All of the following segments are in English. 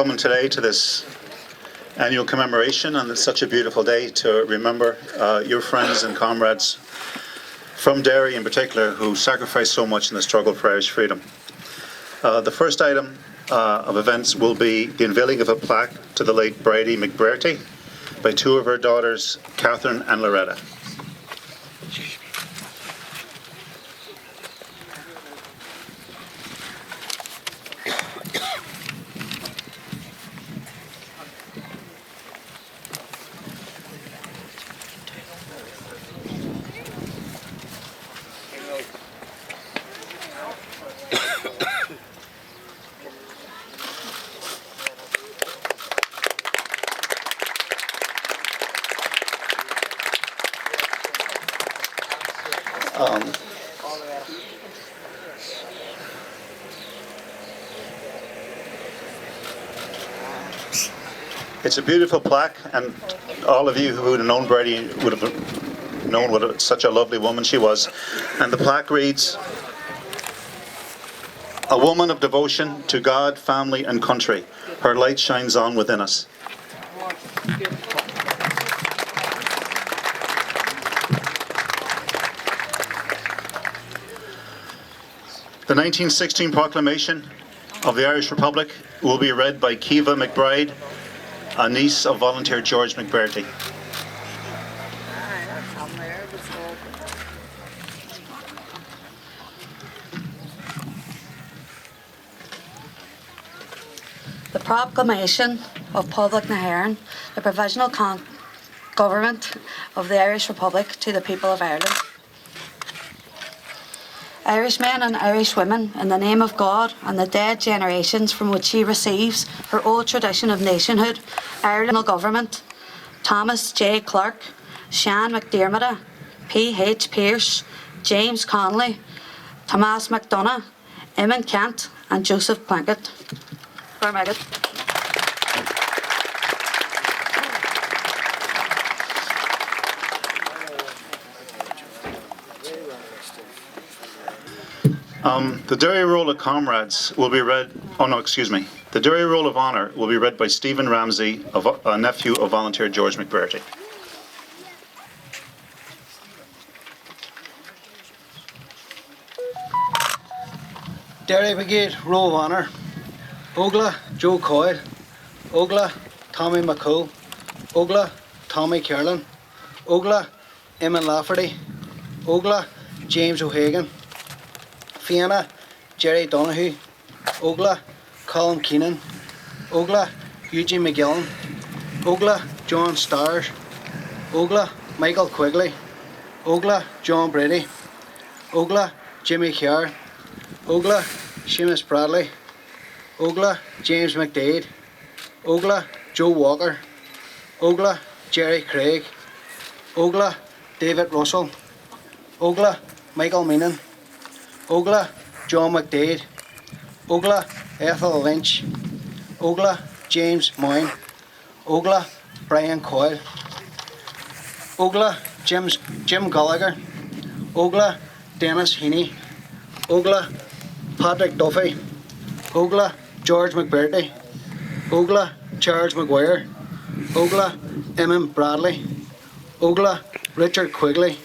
Coming today to this annual commemoration, and it's such a beautiful day to remember your friends and comrades from Derry in particular who sacrificed so much in the struggle for Irish freedom. The first item of events will be the unveiling of a plaque to the late Bridie McBrearty by two of her daughters, Catherine and Loretta. It's a beautiful plaque, and all of you who would have known Bridie would have known what such a lovely woman she was. And the plaque reads, "A woman of devotion to God, family and country. Her light shines on within us." The 1916 Proclamation of the Irish Republic will be read by Kiva McBride, a niece of volunteer George McBrearty. The Proclamation of Public Nahairn, the Provisional Government of the Irish Republic to the people of Ireland. Irish men and Irish women, in the name of God and the dead generations from which she receives her old tradition of nationhood, Ireland government, Thomas J. Clarke, Sean McDermott, P.H. Pearce, James Connolly, Thomas MacDonagh, Eamon Kent and Joseph Plunkett. The Derry Roll of Comrades will be read, the Derry Roll of Honour will be read by Stephen Ramsey, a nephew of volunteer George McBrearty. Derry Brigade Roll of Honour: Ogla Joe Coyle, Ogla Tommy McCool, Ogla Tommy Kerlin, Ogla Eamon Lafferty, Ogla James O'Hagan, Fianna Jerry Donoghue, Ogla Colin Keenan, Ogla Eugene McGillan, Ogla John Starrs, Ogla Michael Quigley, Ogla John Brady, Ogla Jimmy Kerr, Ogla Seamus Bradley, Ogla James McDade, Ogla Joe Walker, Ogla Jerry Craig, Ogla David Russell, Ogla Michael Meenan, Ogla John McDade, Ogla Ethel Lynch, Ogla James Moyne, Ogla Brian Coyle, Ogla Jim Gallagher, Ogla Dennis Heaney, Ogla Patrick Duffy, Ogla George McBrearty, Ogla Charles Maguire, Ogla Eamon Bradley, Ogla Richard Quigley,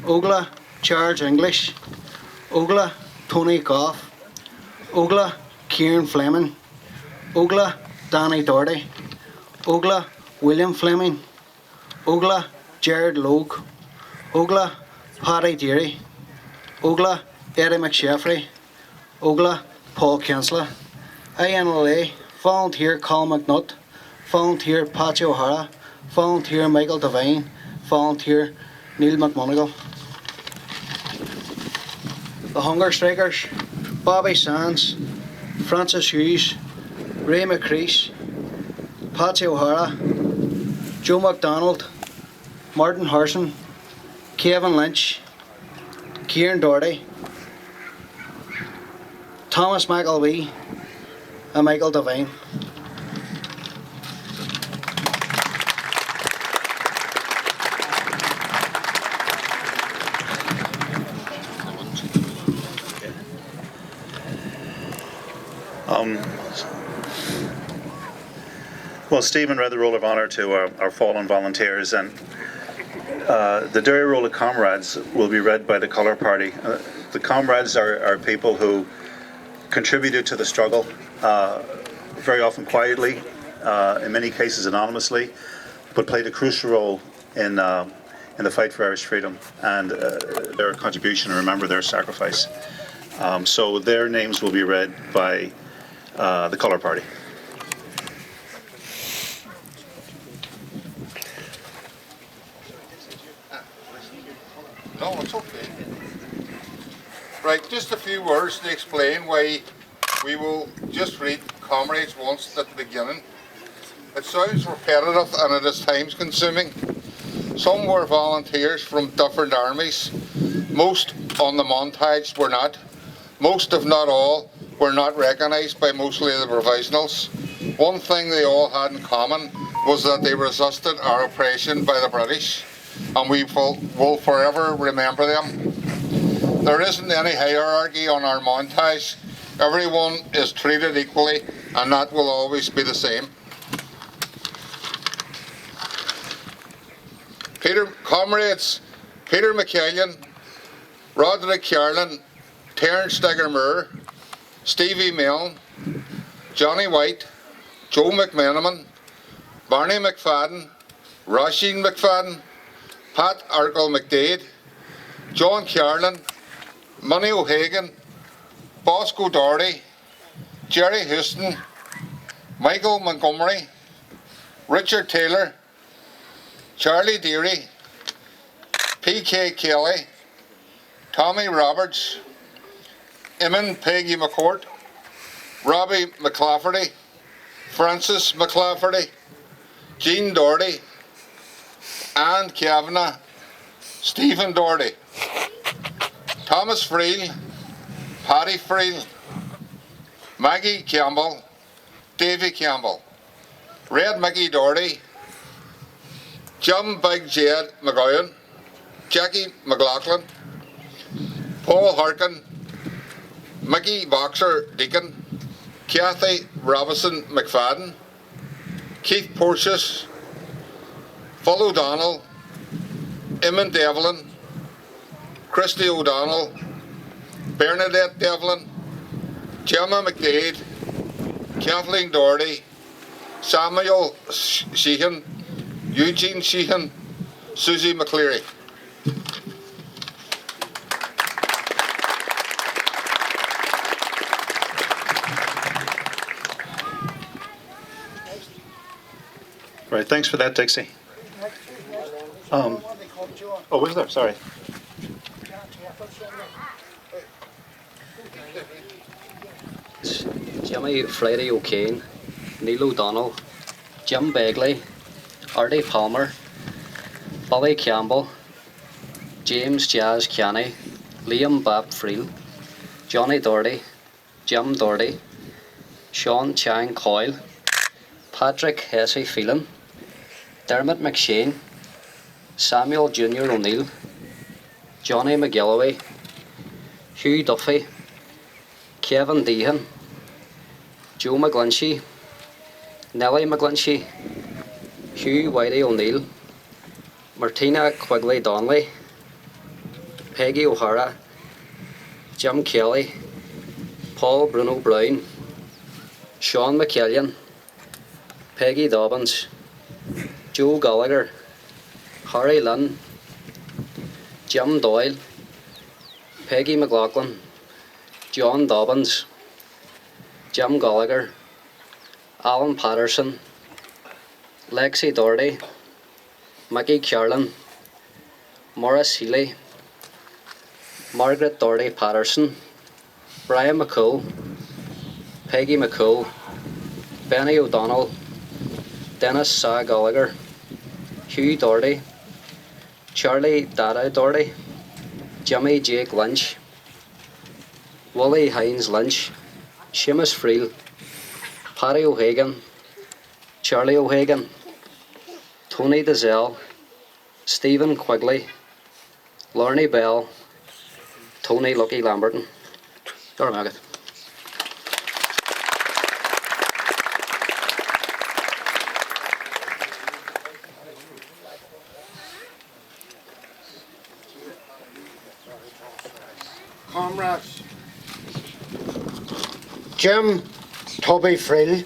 Ogla Charles English, Ogla Tony Goff, Ogla Kieran Fleming, Ogla Danny Doherty, Ogla William Fleming, Ogla Jared Logue, Ogla Paddy Deary, Ogla Eddie McSheffrey, Ogla Paul Kinsella, INLA Volunteer Colin McNutt, Volunteer Patsy O'Hara, Volunteer Michael Devine, Volunteer Neil McMonigal. The Hunger Strikers: Bobby Sands, Francis Hughes, Ray McCreesh, Patsy O'Hara, Joe MacDonald, Martin Harson, Kevin Lynch, Kieran Doherty, Thomas McElwee and Michael Devine. Well, Stephen read the Roll of Honour to our fallen volunteers, and the Derry Roll of Comrades will be read by the Colour Party. The comrades are people who contributed to the struggle, very often quietly, in many cases anonymously, but played a crucial role in the fight for Irish freedom, and their contribution, and remember their sacrifice. So their names will be read by the Colour Party. No, it's okay. Right, just a few words to explain why we will just read comrades once at the beginning. It sounds repetitive and it is time consuming. Some were volunteers from different armies. Most on the montage were not. Most, if not all, were not recognised by mostly the provisionals. One thing they all had in common was that they resisted our oppression by the British, and we will forever remember them. There isn't any hierarchy on our montage. Everyone is treated equally, and that will always be the same. Comrades Peter McKellion, Roderick Carlin, Terence Digger-Moore, Stevie Milne, Johnny White, Joe McMenamin, Barney McFadden, Roisin McFadden, Pat Arkle McDade, John Carlin, Money O'Hagan, Bosco Doherty, Jerry Houston, Michael Montgomery, Richard Taylor, Charlie Deary, P.K. Kelly, Tommy Roberts, Eamon Peggy McCourt, Robbie McClafferty, Francis McClafferty, Jean Doherty, Anne Kavanagh, Stephen Doherty, Thomas Friel, Paddy Friel, Maggie Campbell, Davy Campbell, Red Mickey Doherty, Jim Big Jed McGowan, Jackie McLaughlin, Paul Harkin, Mickey Boxer Deacon, Kathy Robinson McFadden, Keith Porteous, Phil O'Donnell, Eamon Devlin, Christy O'Donnell, Bernadette Devlin, Gemma McDade, Kathleen Doherty, Samuel Sheehan, Eugene Sheehan, Susie McCleary. Right, thanks for that, Dixie. Oh, was there? Sorry. Jimmy Friday O'Kane, Neil O'Donnell, Jim Begley, Artie Palmer, Billy Campbell, James Jazz Canny, Liam Bap Friel, Johnny Doherty, Jim Doherty, Sean Chang Coyle, Patrick Hesse Phelan, Dermot McShane, Samuel Junior O'Neill, Johnny McGilloway, Hugh Duffy, Kevin Deehan, Joe McGlinchey, Nellie McGlinchey, Hugh Whitey O'Neill, Martina Quigley Donnelly, Peggy O'Hara, Jim Kelly, Paul Bruno Brown, Sean McKellion, Peggy Dobbins, Joe Gallagher, Harry Lynn, Jim Doyle, Peggy McLaughlin, John Dobbins, Jim Gallagher, Alan Patterson, Lexi Doherty, Mickey Carlin, Morris Healy, Margaret Doherty Patterson, Brian McCool, Peggy McCool, Benny O'Donnell, Dennis Sa Gallagher, Hugh Doherty, Charlie Dada Doherty, Jimmy Jake Lynch, Wally Hines Lynch, Seamus Friel, Paddy O'Hagan, Charlie O'Hagan, Tony Dazelle, Stephen Quigley, Lorne Bell, Tony Lucky Lamberton. Dormagat. comrades. Jim Tubby Frill,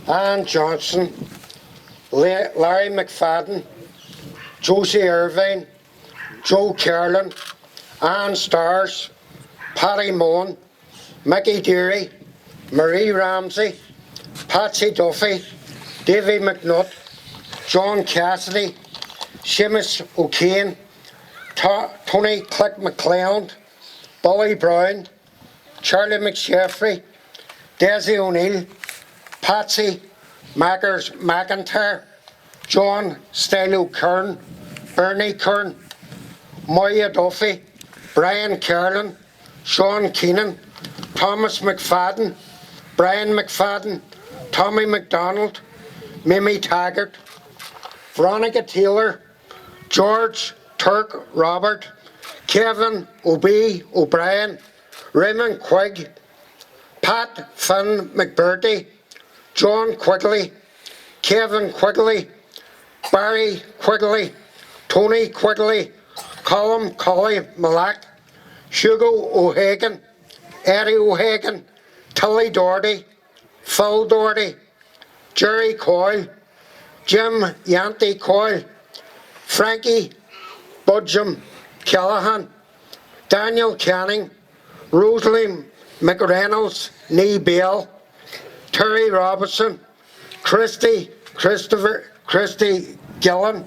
Ann Johnson, Larry McFadden, Josie Irvine, Joe Carlin, Ann Stars, Paddy Mohan, Mickey Derry, Marie Ramsey, Patsy Duffy, Davy McNutt, John Cassidy, Seamus O'Kane, Tony Click McLeod, Billy Brown, Charlie McSheffrey, Desi O'Neill, Patsy McIntyre, John Stylo Kern, Bernie Kern, Moya Duffy, Brian Carlin, Sean Keenan, Thomas McFadden, Brian McFadden, Tommy McDonald, Mimi Taggart, Veronica Taylor, George Turk Robert, Kevin O'Brien, Raymond Quigg, Pat Finn McBurdy, John Quigley, Kevin Quigley, Barry Quigley, Tony Quigley, Colin Colley Malack, Hugo O'Hagan, Eddie O'Hagan, Tilly Doherty, Phil Doherty, Jerry Coyle, Jim Yanty Coyle, Frankie Budgem Callahan, Daniel Canning, Rosalie McReynolds, Nee Bell, Terry Robinson, Christy Gillen,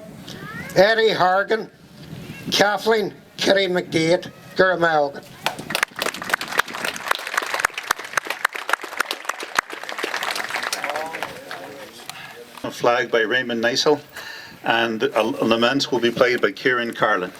Eddie Hargan, Kathleen Kitty McDade, Guramalgan. A flag by Raymond Nisel, and a lament will be played by Kieran Carlin.